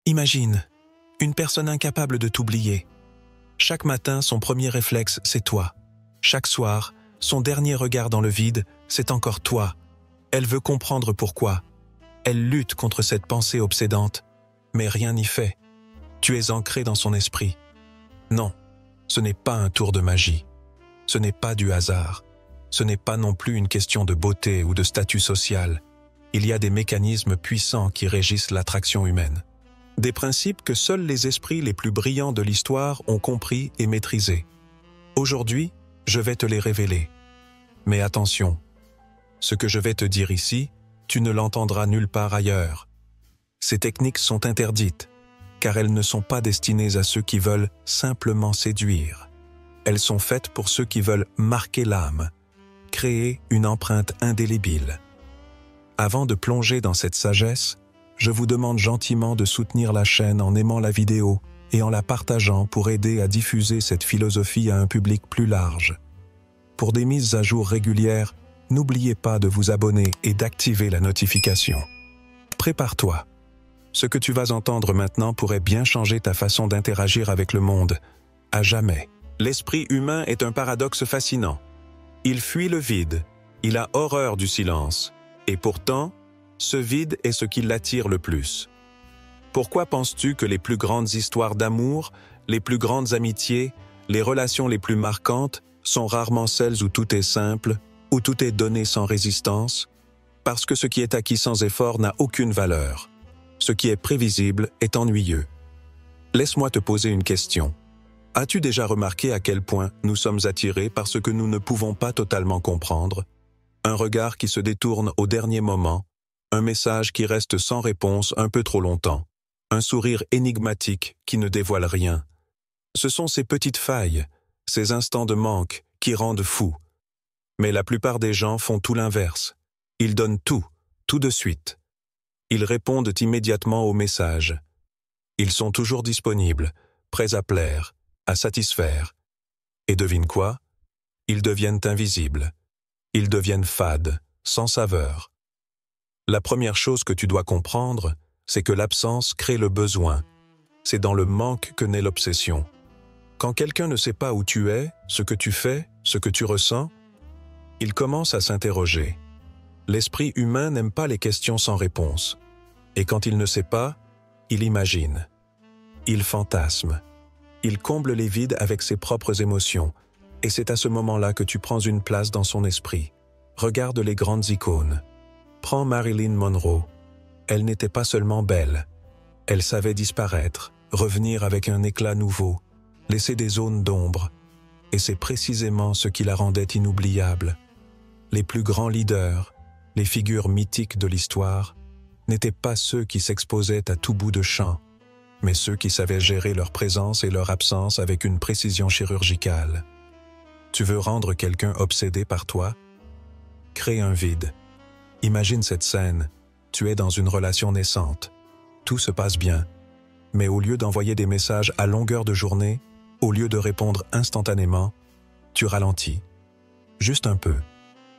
Imagine, une personne incapable de t'oublier. Chaque matin, son premier réflexe, c'est toi. Chaque soir, son dernier regard dans le vide, c'est encore toi. Elle veut comprendre pourquoi. Elle lutte contre cette pensée obsédante, mais rien n'y fait. Tu es ancré dans son esprit. Non, ce n'est pas un tour de magie. Ce n'est pas du hasard. Ce n'est pas non plus une question de beauté ou de statut social. Il y a des mécanismes puissants qui régissent l'attraction humaine. Des principes que seuls les esprits les plus brillants de l'histoire ont compris et maîtrisés. Aujourd'hui, je vais te les révéler. Mais attention, ce que je vais te dire ici, tu ne l'entendras nulle part ailleurs. Ces techniques sont interdites, car elles ne sont pas destinées à ceux qui veulent simplement séduire. Elles sont faites pour ceux qui veulent marquer l'âme, créer une empreinte indélébile. Avant de plonger dans cette sagesse, je vous demande gentiment de soutenir la chaîne en aimant la vidéo et en la partageant pour aider à diffuser cette philosophie à un public plus large. Pour des mises à jour régulières, n'oubliez pas de vous abonner et d'activer la notification. Prépare-toi. Ce que tu vas entendre maintenant pourrait bien changer ta façon d'interagir avec le monde, à jamais. L'esprit humain est un paradoxe fascinant. Il fuit le vide, il a horreur du silence, et pourtant, ce vide est ce qui l'attire le plus. Pourquoi penses-tu que les plus grandes histoires d'amour, les plus grandes amitiés, les relations les plus marquantes sont rarement celles où tout est simple, où tout est donné sans résistance? Parce que ce qui est acquis sans effort n'a aucune valeur. Ce qui est prévisible est ennuyeux. Laisse-moi te poser une question. As-tu déjà remarqué à quel point nous sommes attirés par ce que nous ne pouvons pas totalement comprendre? Un regard qui se détourne au dernier moment, un message qui reste sans réponse un peu trop longtemps, un sourire énigmatique qui ne dévoile rien. Ce sont ces petites failles, ces instants de manque qui rendent fous. Mais la plupart des gens font tout l'inverse. Ils donnent tout de suite. Ils répondent immédiatement aux messages. Ils sont toujours disponibles, prêts à plaire, à satisfaire. Et devine quoi? Ils deviennent invisibles. Ils deviennent fades, sans saveur. La première chose que tu dois comprendre, c'est que l'absence crée le besoin. C'est dans le manque que naît l'obsession. Quand quelqu'un ne sait pas où tu es, ce que tu fais, ce que tu ressens, il commence à s'interroger. L'esprit humain n'aime pas les questions sans réponse. Et quand il ne sait pas, il imagine. Il fantasme. Il comble les vides avec ses propres émotions. Et c'est à ce moment-là que tu prends une place dans son esprit. Regarde les grandes icônes. Prends Marilyn Monroe. Elle n'était pas seulement belle. Elle savait disparaître, revenir avec un éclat nouveau, laisser des zones d'ombre. Et c'est précisément ce qui la rendait inoubliable. Les plus grands leaders, les figures mythiques de l'histoire, n'étaient pas ceux qui s'exposaient à tout bout de champ, mais ceux qui savaient gérer leur présence et leur absence avec une précision chirurgicale. Tu veux rendre quelqu'un obsédé par toi? Crée un vide. Imagine cette scène. Tu es dans une relation naissante. Tout se passe bien. Mais au lieu d'envoyer des messages à longueur de journée, au lieu de répondre instantanément, tu ralentis. Juste un peu.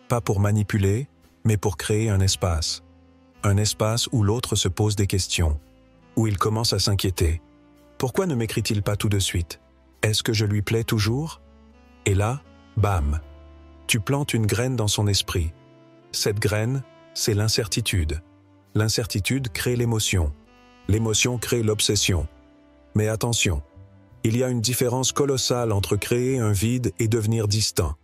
Pas pour manipuler, mais pour créer un espace. Un espace où l'autre se pose des questions, où il commence à s'inquiéter. Pourquoi ne m'écrit-il pas tout de suite? Est-ce que je lui plais toujours? Et là, bam! Tu plantes une graine dans son esprit. Cette graine, c'est l'incertitude. L'incertitude crée l'émotion. L'émotion crée l'obsession. Mais attention, il y a une différence colossale entre créer un vide et devenir distant.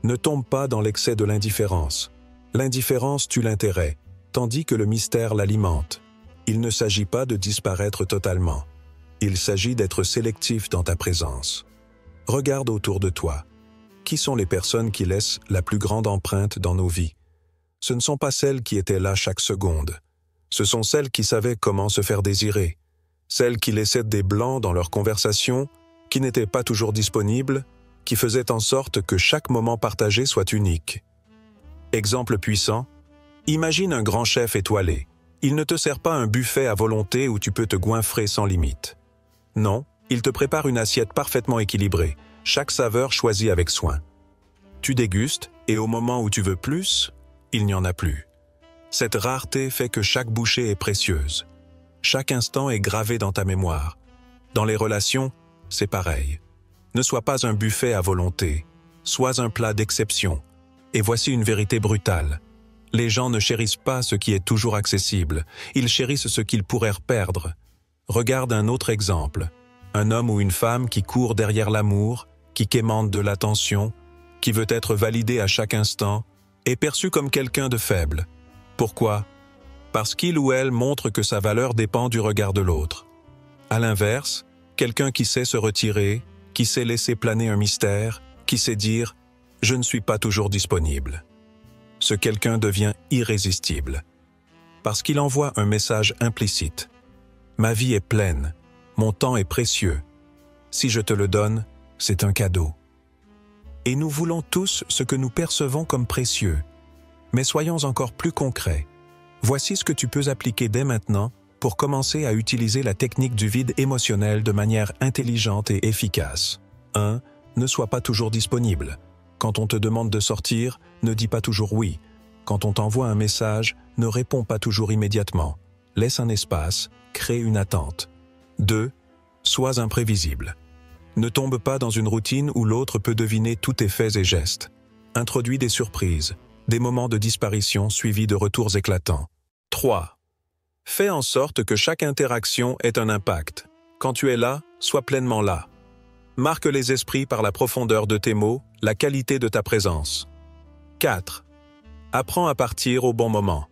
Ne tombe pas dans l'excès de l'indifférence. L'indifférence tue l'intérêt, tandis que le mystère l'alimente. Il ne s'agit pas de disparaître totalement. Il s'agit d'être sélectif dans ta présence. Regarde autour de toi. Qui sont les personnes qui laissent la plus grande empreinte dans nos vies? Ce ne sont pas celles qui étaient là chaque seconde. Ce sont celles qui savaient comment se faire désirer. Celles qui laissaient des blancs dans leurs conversations, qui n'étaient pas toujours disponibles, qui faisaient en sorte que chaque moment partagé soit unique. Exemple puissant, imagine un grand chef étoilé. Il ne te sert pas un buffet à volonté où tu peux te goinfrer sans limite. Non, il te prépare une assiette parfaitement équilibrée, chaque saveur choisie avec soin. Tu dégustes, et au moment où tu veux plus, il n'y en a plus. Cette rareté fait que chaque bouchée est précieuse. Chaque instant est gravé dans ta mémoire. Dans les relations, c'est pareil. Ne sois pas un buffet à volonté, sois un plat d'exception. Et voici une vérité brutale. Les gens ne chérissent pas ce qui est toujours accessible, ils chérissent ce qu'ils pourraient perdre. Regarde un autre exemple. Un homme ou une femme qui court derrière l'amour, qui quémande de l'attention, qui veut être validé à chaque instant, est perçu comme quelqu'un de faible. Pourquoi? Parce qu'il ou elle montre que sa valeur dépend du regard de l'autre. À l'inverse, quelqu'un qui sait se retirer, qui sait laisser planer un mystère, qui sait dire « je ne suis pas toujours disponible ». Ce quelqu'un devient irrésistible. Parce qu'il envoie un message implicite. Ma vie est pleine, mon temps est précieux. Si je te le donne, c'est un cadeau. Et nous voulons tous ce que nous percevons comme précieux. Mais soyons encore plus concrets. Voici ce que tu peux appliquer dès maintenant pour commencer à utiliser la technique du vide émotionnel de manière intelligente et efficace. 1. Ne sois pas toujours disponible. Quand on te demande de sortir, ne dis pas toujours oui. Quand on t'envoie un message, ne réponds pas toujours immédiatement. Laisse un espace, crée une attente. 2. Sois imprévisible. Ne tombe pas dans une routine où l'autre peut deviner tous tes faits et gestes. Introduis des surprises, des moments de disparition suivis de retours éclatants. 3. Fais en sorte que chaque interaction ait un impact. Quand tu es là, sois pleinement là. Marque les esprits par la profondeur de tes mots, la qualité de ta présence. 4. Apprends à partir au bon moment.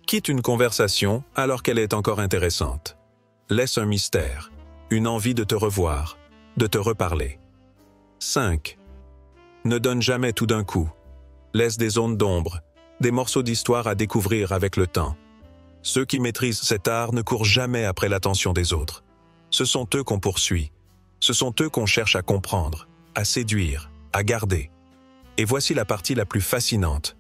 Quitte une conversation alors qu'elle est encore intéressante. Laisse un mystère, une envie de te revoir, de te reparler. 5. Ne donne jamais tout d'un coup. Laisse des zones d'ombre, des morceaux d'histoire à découvrir avec le temps. Ceux qui maîtrisent cet art ne courent jamais après l'attention des autres. Ce sont eux qu'on poursuit. Ce sont eux qu'on cherche à comprendre, à séduire, à garder. Et voici la partie la plus fascinante.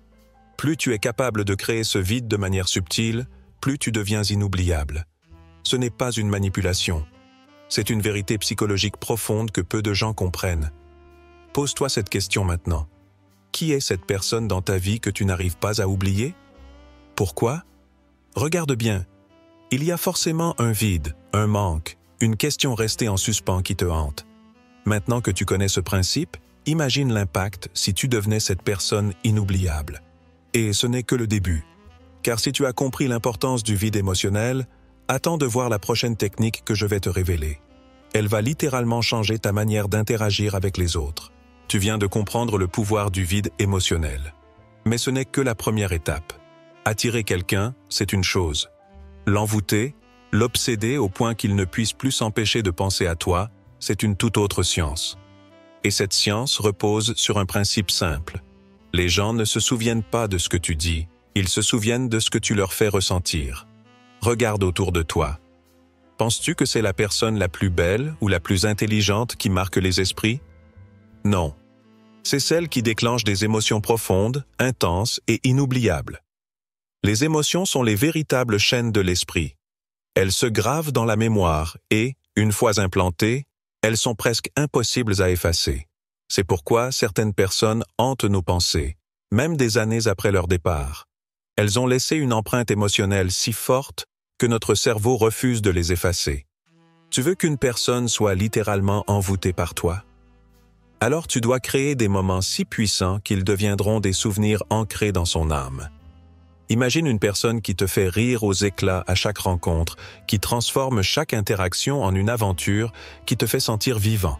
Plus tu es capable de créer ce vide de manière subtile, plus tu deviens inoubliable. Ce n'est pas une manipulation. C'est une vérité psychologique profonde que peu de gens comprennent. Pose-toi cette question maintenant. Qui est cette personne dans ta vie que tu n'arrives pas à oublier? Pourquoi? Regarde bien. Il y a forcément un vide, un manque, une question restée en suspens qui te hante. Maintenant que tu connais ce principe, imagine l'impact si tu devenais cette personne inoubliable. Et ce n'est que le début. Car si tu as compris l'importance du vide émotionnel, attends de voir la prochaine technique que je vais te révéler. Elle va littéralement changer ta manière d'interagir avec les autres. Tu viens de comprendre le pouvoir du vide émotionnel. Mais ce n'est que la première étape. Attirer quelqu'un, c'est une chose. L'envoûter, l'obséder au point qu'il ne puisse plus s'empêcher de penser à toi, c'est une toute autre science. Et cette science repose sur un principe simple. Les gens ne se souviennent pas de ce que tu dis, ils se souviennent de ce que tu leur fais ressentir. Regarde autour de toi. Penses-tu que c'est la personne la plus belle ou la plus intelligente qui marque les esprits? Non. C'est celle qui déclenche des émotions profondes, intenses et inoubliables. Les émotions sont les véritables chaînes de l'esprit. Elles se gravent dans la mémoire et, une fois implantées, elles sont presque impossibles à effacer. C'est pourquoi certaines personnes hantent nos pensées, même des années après leur départ. Elles ont laissé une empreinte émotionnelle si forte que notre cerveau refuse de les effacer. Tu veux qu'une personne soit littéralement envoûtée par toi? Alors tu dois créer des moments si puissants qu'ils deviendront des souvenirs ancrés dans son âme. Imagine une personne qui te fait rire aux éclats à chaque rencontre, qui transforme chaque interaction en une aventure qui te fait sentir vivant.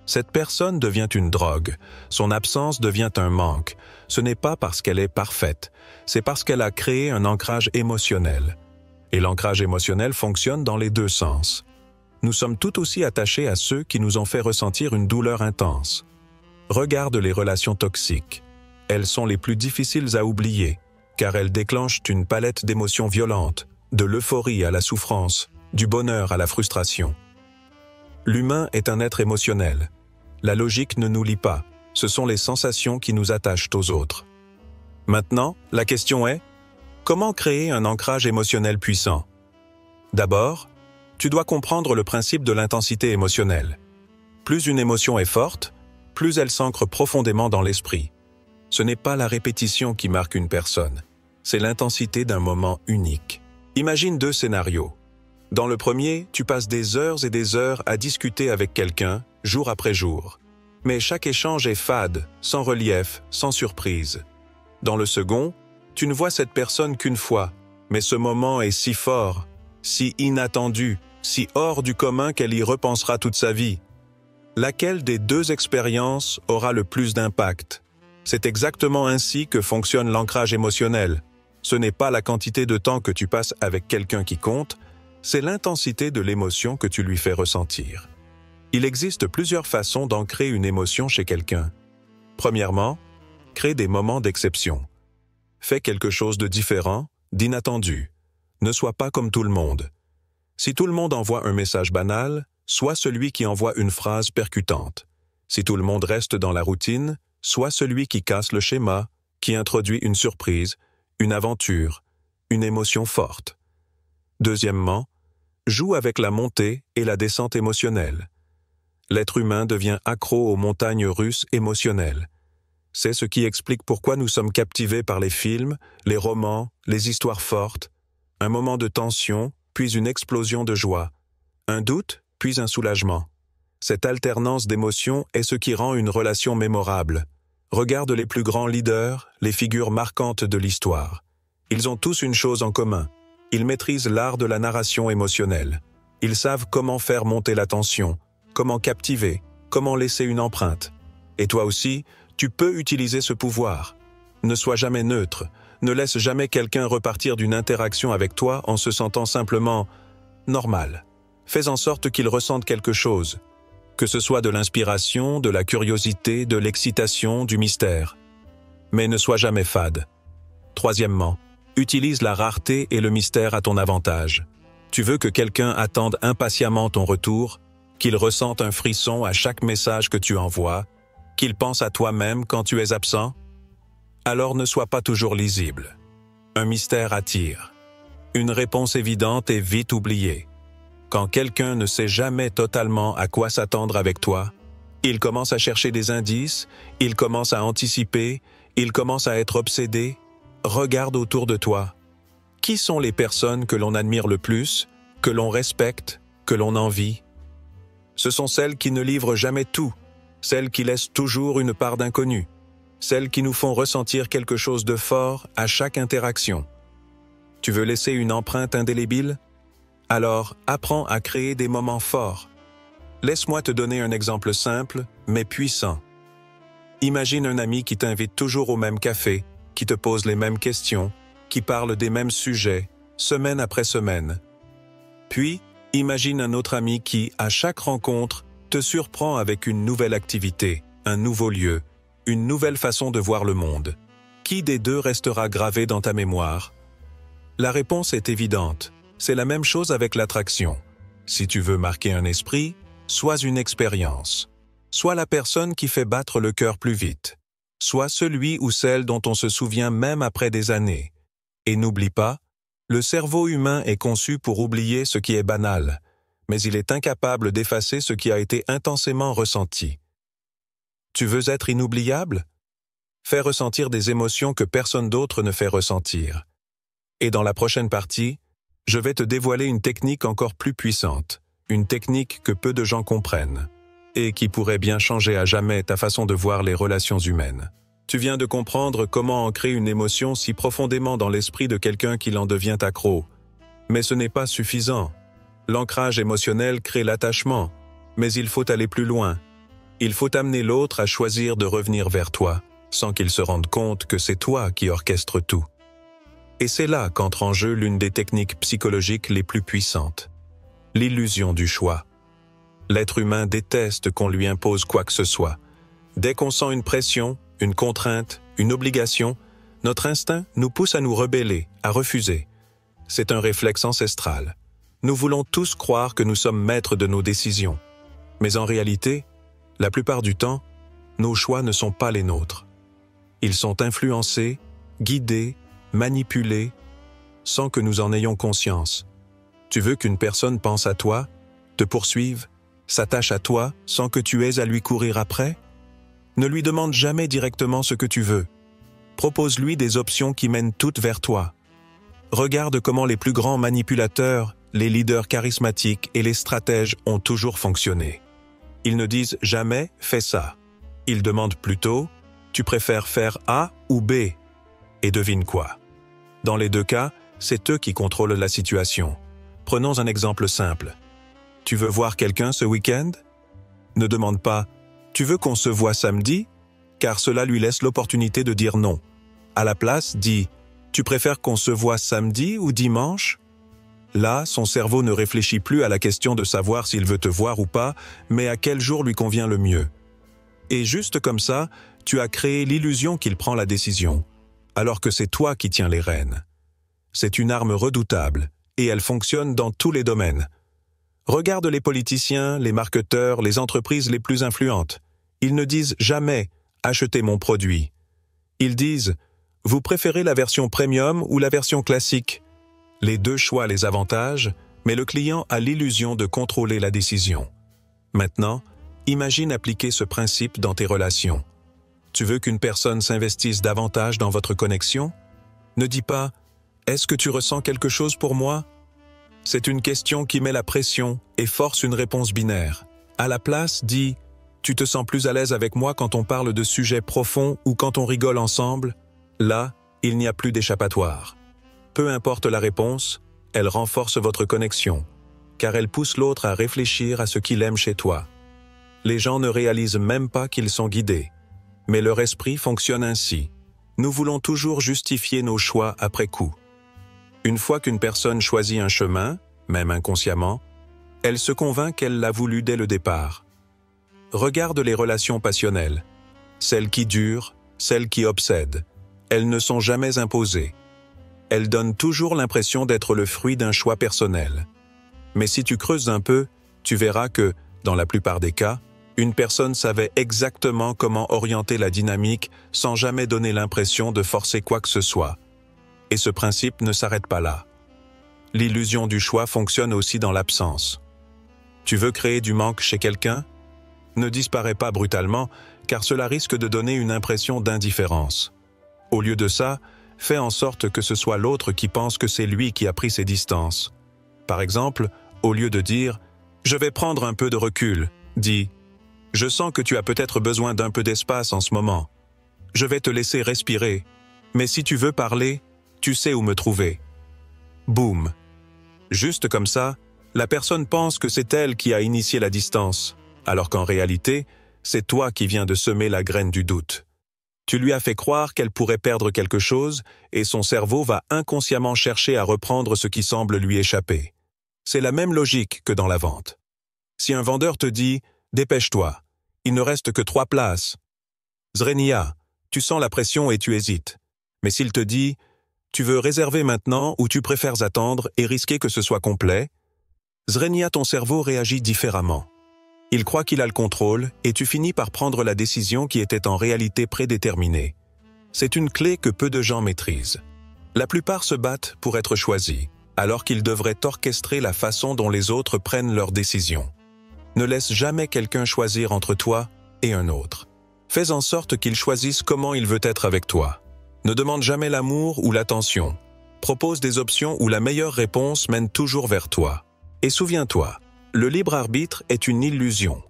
Cette personne devient une drogue, son absence devient un manque. Ce n'est pas parce qu'elle est parfaite, c'est parce qu'elle a créé un ancrage émotionnel. Et l'ancrage émotionnel fonctionne dans les deux sens. Nous sommes tout aussi attachés à ceux qui nous ont fait ressentir une douleur intense. Regarde les relations toxiques. Elles sont les plus difficiles à oublier, car elles déclenchent une palette d'émotions violentes, de l'euphorie à la souffrance, du bonheur à la frustration. L'humain est un être émotionnel. La logique ne nous lie pas, ce sont les sensations qui nous attachent aux autres. Maintenant, la question est, comment créer un ancrage émotionnel puissant? D'abord, tu dois comprendre le principe de l'intensité émotionnelle. Plus une émotion est forte, plus elle s'ancre profondément dans l'esprit. Ce n'est pas la répétition qui marque une personne, c'est l'intensité d'un moment unique. Imagine deux scénarios. Dans le premier, tu passes des heures et des heures à discuter avec quelqu'un, jour après jour. Mais chaque échange est fade, sans relief, sans surprise. Dans le second, tu ne vois cette personne qu'une fois, mais ce moment est si fort, si inattendu, si hors du commun qu'elle y repensera toute sa vie. Laquelle des deux expériences aura le plus d'impact? C'est exactement ainsi que fonctionne l'ancrage émotionnel. Ce n'est pas la quantité de temps que tu passes avec quelqu'un qui compte, c'est l'intensité de l'émotion que tu lui fais ressentir. Il existe plusieurs façons d'ancrer une émotion chez quelqu'un. Premièrement, crée des moments d'exception. Fais quelque chose de différent, d'inattendu. Ne sois pas comme tout le monde. Si tout le monde envoie un message banal, sois celui qui envoie une phrase percutante. Si tout le monde reste dans la routine, sois celui qui casse le schéma, qui introduit une surprise, une aventure, une émotion forte. Deuxièmement, joue avec la montée et la descente émotionnelle. L'être humain devient accro aux montagnes russes émotionnelles. C'est ce qui explique pourquoi nous sommes captivés par les films, les romans, les histoires fortes. Un moment de tension, puis une explosion de joie. Un doute, puis un soulagement. Cette alternance d'émotions est ce qui rend une relation mémorable. Regarde les plus grands leaders, les figures marquantes de l'histoire. Ils ont tous une chose en commun. Ils maîtrisent l'art de la narration émotionnelle. Ils savent comment faire monter la tension, comment captiver, comment laisser une empreinte. Et toi aussi, tu peux utiliser ce pouvoir. Ne sois jamais neutre, ne laisse jamais quelqu'un repartir d'une interaction avec toi en se sentant simplement normal. Fais en sorte qu'il ressente quelque chose, que ce soit de l'inspiration, de la curiosité, de l'excitation, du mystère. Mais ne sois jamais fade. Troisièmement, utilise la rareté et le mystère à ton avantage. Tu veux que quelqu'un attende impatiemment ton retour, qu'il ressente un frisson à chaque message que tu envoies, qu'il pense à toi-même quand tu es absent? Alors ne sois pas toujours lisible. Un mystère attire. Une réponse évidente est vite oubliée. Quand quelqu'un ne sait jamais totalement à quoi s'attendre avec toi, il commence à chercher des indices, il commence à anticiper, il commence à être obsédé. Regarde autour de toi. Qui sont les personnes que l'on admire le plus, que l'on respecte, que l'on envie? Ce sont celles qui ne livrent jamais tout, celles qui laissent toujours une part d'inconnu, celles qui nous font ressentir quelque chose de fort à chaque interaction. Tu veux laisser une empreinte indélébile? Alors, apprends à créer des moments forts. Laisse-moi te donner un exemple simple, mais puissant. Imagine un ami qui t'invite toujours au même café, qui te pose les mêmes questions, qui parle des mêmes sujets, semaine après semaine. Puis, imagine un autre ami qui, à chaque rencontre, te surprend avec une nouvelle activité, un nouveau lieu, une nouvelle façon de voir le monde. Qui des deux restera gravé dans ta mémoire? La réponse est évidente. C'est la même chose avec l'attraction. Si tu veux marquer un esprit, sois une expérience. Sois la personne qui fait battre le cœur plus vite. Sois celui ou celle dont on se souvient même après des années. Et n'oublie pas, le cerveau humain est conçu pour oublier ce qui est banal, mais il est incapable d'effacer ce qui a été intensément ressenti. Tu veux être inoubliable? Fais ressentir des émotions que personne d'autre ne fait ressentir. Et dans la prochaine partie, je vais te dévoiler une technique encore plus puissante, une technique que peu de gens comprennent, et qui pourrait bien changer à jamais ta façon de voir les relations humaines. Tu viens de comprendre comment ancrer une émotion si profondément dans l'esprit de quelqu'un qu'il en devient accro. Mais ce n'est pas suffisant. L'ancrage émotionnel crée l'attachement, mais il faut aller plus loin. Il faut amener l'autre à choisir de revenir vers toi, sans qu'il se rende compte que c'est toi qui orchestres tout. Et c'est là qu'entre en jeu l'une des techniques psychologiques les plus puissantes. L'illusion du choix. L'être humain déteste qu'on lui impose quoi que ce soit. Dès qu'on sent une pression, une contrainte, une obligation, notre instinct nous pousse à nous rebeller, à refuser. C'est un réflexe ancestral. Nous voulons tous croire que nous sommes maîtres de nos décisions. Mais en réalité, la plupart du temps, nos choix ne sont pas les nôtres. Ils sont influencés, guidés, manipulés, sans que nous en ayons conscience. Tu veux qu'une personne pense à toi, te poursuive, s'attache à toi sans que tu aies à lui courir après? Ne lui demande jamais directement ce que tu veux. Propose-lui des options qui mènent toutes vers toi. Regarde comment les plus grands manipulateurs, les leaders charismatiques et les stratèges ont toujours fonctionné. Ils ne disent jamais « fais ça ». Ils demandent plutôt « tu préfères faire A ou B ?» Et devine quoi? Dans les deux cas, c'est eux qui contrôlent la situation. Prenons un exemple simple. Tu veux voir quelqu'un ce week-end? Ne demande pas « tu veux qu'on se voit samedi ?» car cela lui laisse l'opportunité de dire non. À la place, dis « tu préfères qu'on se voit samedi ou dimanche ?» Là, son cerveau ne réfléchit plus à la question de savoir s'il veut te voir ou pas, mais à quel jour lui convient le mieux. Et juste comme ça, tu as créé l'illusion qu'il prend la décision, alors que c'est toi qui tiens les rênes. C'est une arme redoutable, et elle fonctionne dans tous les domaines. Regarde les politiciens, les marketeurs, les entreprises les plus influentes. Ils ne disent jamais « achetez mon produit ». Ils disent « vous préférez la version premium ou la version classique ?» Les deux choix les avantagent, mais le client a l'illusion de contrôler la décision. Maintenant, imagine appliquer ce principe dans tes relations. Tu veux qu'une personne s'investisse davantage dans votre connexion? Ne dis pas « Est-ce que tu ressens quelque chose pour moi ?» C'est une question qui met la pression et force une réponse binaire. À la place, dis « Tu te sens plus à l'aise avec moi quand on parle de sujets profonds ou quand on rigole ensemble ?» Là, il n'y a plus d'échappatoire. Peu importe la réponse, elle renforce votre connexion, car elle pousse l'autre à réfléchir à ce qu'il aime chez toi. Les gens ne réalisent même pas qu'ils sont guidés, mais leur esprit fonctionne ainsi. Nous voulons toujours justifier nos choix après coup. Une fois qu'une personne choisit un chemin, même inconsciemment, elle se convainc qu'elle l'a voulu dès le départ. Regarde les relations passionnelles, celles qui durent, celles qui obsèdent. Elles ne sont jamais imposées. Elles donnent toujours l'impression d'être le fruit d'un choix personnel. Mais si tu creuses un peu, tu verras que, dans la plupart des cas, une personne savait exactement comment orienter la dynamique sans jamais donner l'impression de forcer quoi que ce soit. Et ce principe ne s'arrête pas là. L'illusion du choix fonctionne aussi dans l'absence. Tu veux créer du manque chez quelqu'un? Ne disparais pas brutalement, car cela risque de donner une impression d'indifférence. Au lieu de ça, fais en sorte que ce soit l'autre qui pense que c'est lui qui a pris ses distances. Par exemple, au lieu de dire « Je vais prendre un peu de recul », dis « Je sens que tu as peut-être besoin d'un peu d'espace en ce moment. Je vais te laisser respirer, mais si tu veux parler, tu sais où me trouver. » Boum. Juste comme ça, la personne pense que c'est elle qui a initié la distance, alors qu'en réalité, c'est toi qui viens de semer la graine du doute. Tu lui as fait croire qu'elle pourrait perdre quelque chose et son cerveau va inconsciemment chercher à reprendre ce qui semble lui échapper. C'est la même logique que dans la vente. Si un vendeur te dit « Dépêche-toi, il ne reste que 3 places », Zrenia, tu sens la pression et tu hésites. Mais s'il te dit « Tu veux réserver maintenant ou tu préfères attendre et risquer que ce soit complet », Zrenia, ton cerveau réagit différemment. Il croit qu'il a le contrôle et tu finis par prendre la décision qui était en réalité prédéterminée. C'est une clé que peu de gens maîtrisent. La plupart se battent pour être choisis, alors qu'ils devraient orchestrer la façon dont les autres prennent leurs décisions. Ne laisse jamais quelqu'un choisir entre toi et un autre. Fais en sorte qu'il choisisse comment il veut être avec toi. Ne demande jamais l'amour ou l'attention. Propose des options où la meilleure réponse mène toujours vers toi. Et souviens-toi, le libre arbitre est une illusion.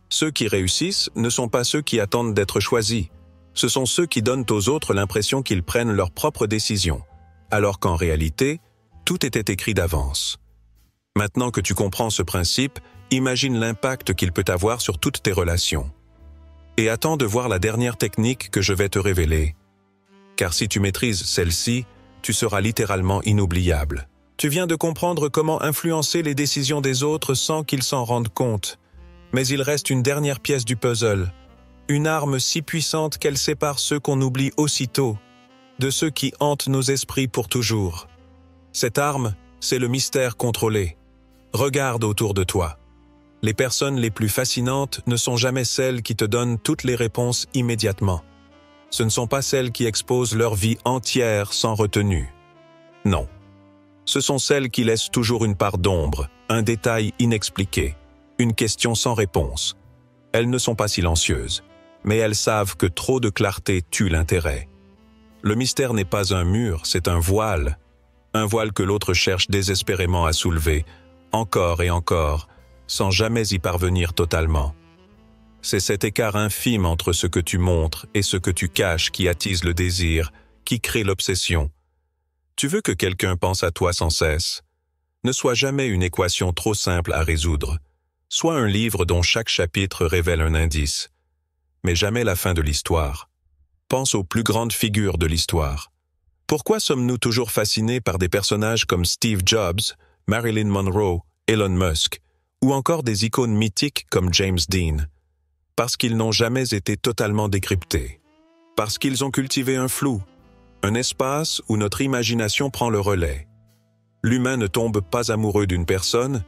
Ceux qui réussissent ne sont pas ceux qui attendent d'être choisis. Ce sont ceux qui donnent aux autres l'impression qu'ils prennent leurs propres décisions, alors qu'en réalité, tout était écrit d'avance. Maintenant que tu comprends ce principe, imagine l'impact qu'il peut avoir sur toutes tes relations. Et attends de voir la dernière technique que je vais te révéler. Car si tu maîtrises celle-ci, tu seras littéralement inoubliable. Tu viens de comprendre comment influencer les décisions des autres sans qu'ils s'en rendent compte. Mais il reste une dernière pièce du puzzle. Une arme si puissante qu'elle sépare ceux qu'on oublie aussitôt de ceux qui hantent nos esprits pour toujours. Cette arme, c'est le mystère contrôlé. Regarde autour de toi. Les personnes les plus fascinantes ne sont jamais celles qui te donnent toutes les réponses immédiatement. Ce ne sont pas celles qui exposent leur vie entière sans retenue. Non. Ce sont celles qui laissent toujours une part d'ombre, un détail inexpliqué, une question sans réponse. Elles ne sont pas silencieuses, mais elles savent que trop de clarté tue l'intérêt. Le mystère n'est pas un mur, c'est un voile. Un voile que l'autre cherche désespérément à soulever, encore et encore, sans jamais y parvenir totalement. C'est cet écart infime entre ce que tu montres et ce que tu caches qui attise le désir, qui crée l'obsession. Tu veux que quelqu'un pense à toi sans cesse. Ne sois jamais une équation trop simple à résoudre. Sois un livre dont chaque chapitre révèle un indice. Mais jamais la fin de l'histoire. Pense aux plus grandes figures de l'histoire. Pourquoi sommes-nous toujours fascinés par des personnages comme Steve Jobs, Marilyn Monroe, Elon Musk, ou encore des icônes mythiques comme James Dean? Parce qu'ils n'ont jamais été totalement décryptés. Parce qu'ils ont cultivé un flou, un espace où notre imagination prend le relais. L'humain ne tombe pas amoureux d'une personne,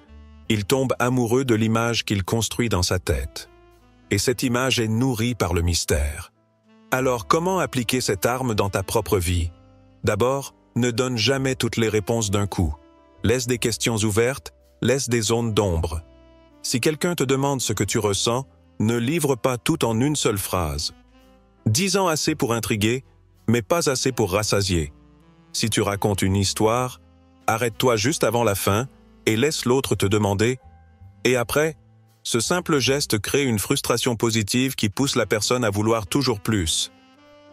il tombe amoureux de l'image qu'il construit dans sa tête. Et cette image est nourrie par le mystère. Alors comment appliquer cette arme dans ta propre vie? D'abord, ne donne jamais toutes les réponses d'un coup. Laisse des questions ouvertes, laisse des zones d'ombre. Si quelqu'un te demande ce que tu ressens, ne livre pas tout en une seule phrase. Dis-en assez pour intriguer, mais pas assez pour rassasier. Si tu racontes une histoire, arrête-toi juste avant la fin et laisse l'autre te demander « Et après ?» Ce simple geste crée une frustration positive qui pousse la personne à vouloir toujours plus.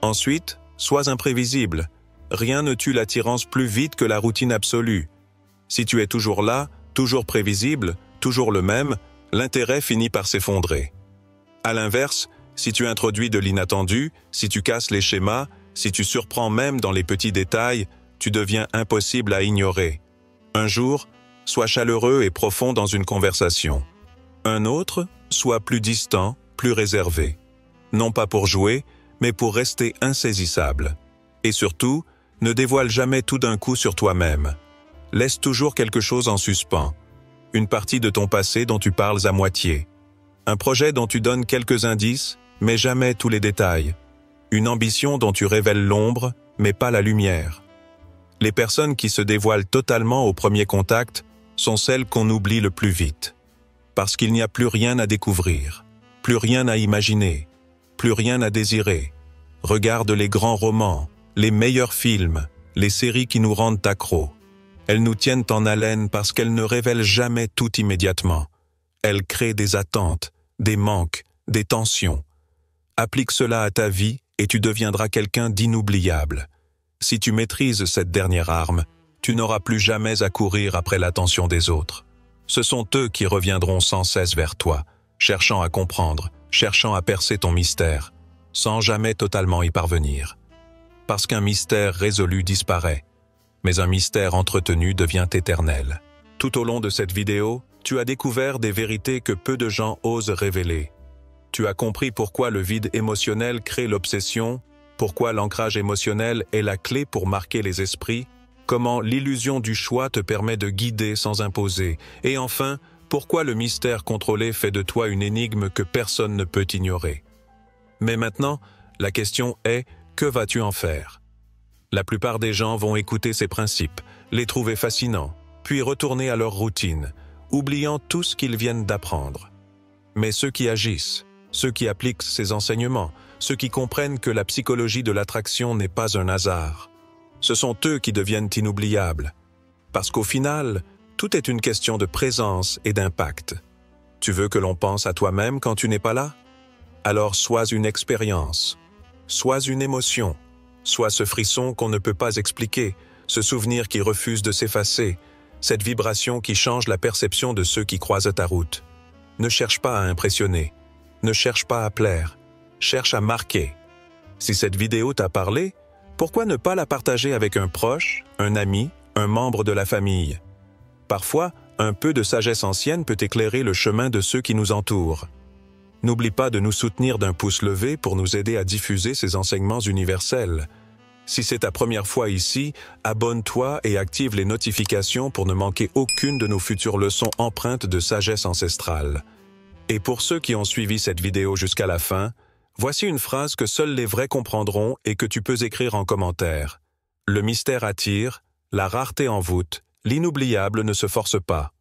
Ensuite, sois imprévisible. Rien ne tue l'attirance plus vite que la routine absolue. Si tu es toujours là, toujours prévisible, toujours le même, l'intérêt finit par s'effondrer. À l'inverse, si tu introduis de l'inattendu, si tu casses les schémas, si tu surprends même dans les petits détails, tu deviens impossible à ignorer. Un jour, sois chaleureux et profond dans une conversation. Un autre, sois plus distant, plus réservé. Non pas pour jouer, mais pour rester insaisissable. Et surtout, ne dévoile jamais tout d'un coup sur toi-même. Laisse toujours quelque chose en suspens. Une partie de ton passé dont tu parles à moitié. Un projet dont tu donnes quelques indices, mais jamais tous les détails. Une ambition dont tu révèles l'ombre, mais pas la lumière. Les personnes qui se dévoilent totalement au premier contact sont celles qu'on oublie le plus vite. Parce qu'il n'y a plus rien à découvrir, plus rien à imaginer, plus rien à désirer. Regarde les grands romans, les meilleurs films, les séries qui nous rendent accros. Elles nous tiennent en haleine parce qu'elles ne révèlent jamais tout immédiatement. Elles créent des attentes, des manques, des tensions. Applique cela à ta vie et tu deviendras quelqu'un d'inoubliable. Si tu maîtrises cette dernière arme, tu n'auras plus jamais à courir après l'attention des autres. Ce sont eux qui reviendront sans cesse vers toi, cherchant à comprendre, cherchant à percer ton mystère, sans jamais totalement y parvenir. Parce qu'un mystère résolu disparaît, mais un mystère entretenu devient éternel. Tout au long de cette vidéo, tu as découvert des vérités que peu de gens osent révéler. Tu as compris pourquoi le vide émotionnel crée l'obsession, pourquoi l'ancrage émotionnel est la clé pour marquer les esprits, comment l'illusion du choix te permet de guider sans imposer, et enfin, pourquoi le mystère contrôlé fait de toi une énigme que personne ne peut ignorer. Mais maintenant, la question est, que vas-tu en faire? La plupart des gens vont écouter ces principes, les trouver fascinants, puis retourner à leur routine, oubliant tout ce qu'ils viennent d'apprendre. Mais ceux qui agissent, ceux qui appliquent ces enseignements, ceux qui comprennent que la psychologie de l'attraction n'est pas un hasard, ce sont eux qui deviennent inoubliables. Parce qu'au final, tout est une question de présence et d'impact. Tu veux que l'on pense à toi-même quand tu n'es pas là? Alors sois une expérience, sois une émotion, sois ce frisson qu'on ne peut pas expliquer, ce souvenir qui refuse de s'effacer, cette vibration qui change la perception de ceux qui croisent ta route. Ne cherche pas à impressionner, ne cherche pas à plaire, cherche à marquer. Si cette vidéo t'a parlé, pourquoi ne pas la partager avec un proche, un ami, un membre de la famille? Parfois, un peu de sagesse ancienne peut éclairer le chemin de ceux qui nous entourent. N'oublie pas de nous soutenir d'un pouce levé pour nous aider à diffuser ces enseignements universels. Si c'est ta première fois ici, abonne-toi et active les notifications pour ne manquer aucune de nos futures leçons empreintes de sagesse ancestrale. Et pour ceux qui ont suivi cette vidéo jusqu'à la fin, voici une phrase que seuls les vrais comprendront et que tu peux écrire en commentaire. Le mystère attire, la rareté envoûte, l'inoubliable ne se force pas.